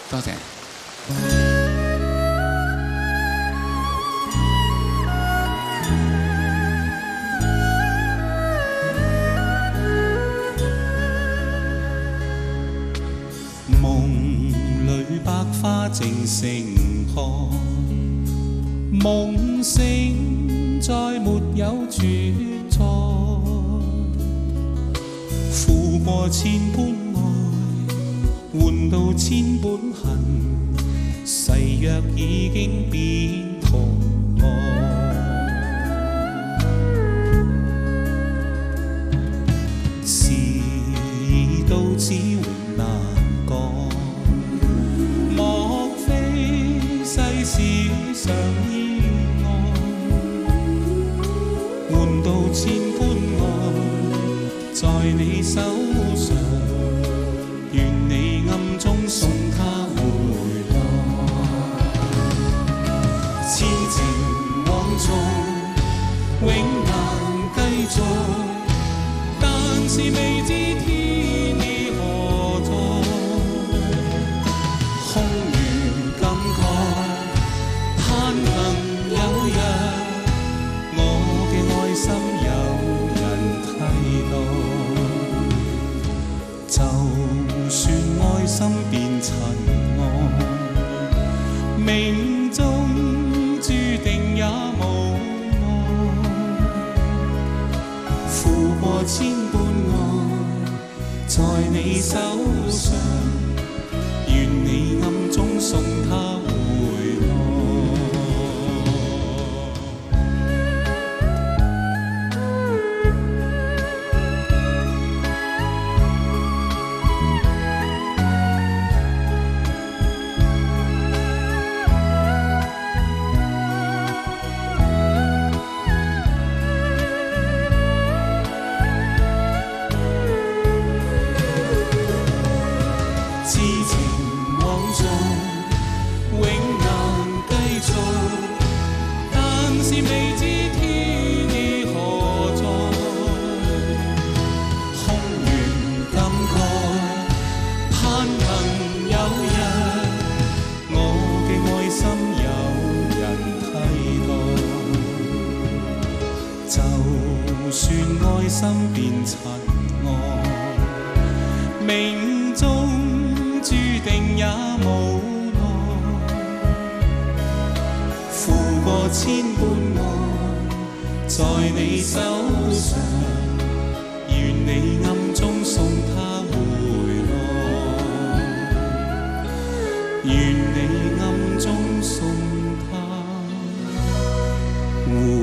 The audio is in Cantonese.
多謝。夢裏百花正盛開，夢醒再沒有存在，負過千般愛，換到千般恨，誓約已經變同愛。事已到此永難改，莫非世事常意外，換到千般愛，在你手上，願你暗中送他回來。千情往續，永難繼續，但是未知天意何在，空餘感慨，盼能有日，我嘅愛心有人替代。就算愛心變塵埃，命中注定也無奈，負過千般愛，在你手上，願你暗中送他回來。痴情往續，永難繼續，但是未知天意何在，空餘感慨，盼能有日，我嘅愛心有人替代。就算愛心變塵埃，命中注定也無奈，負過千般愛，在你手上，願你暗中送他回來，願你暗中送他回來。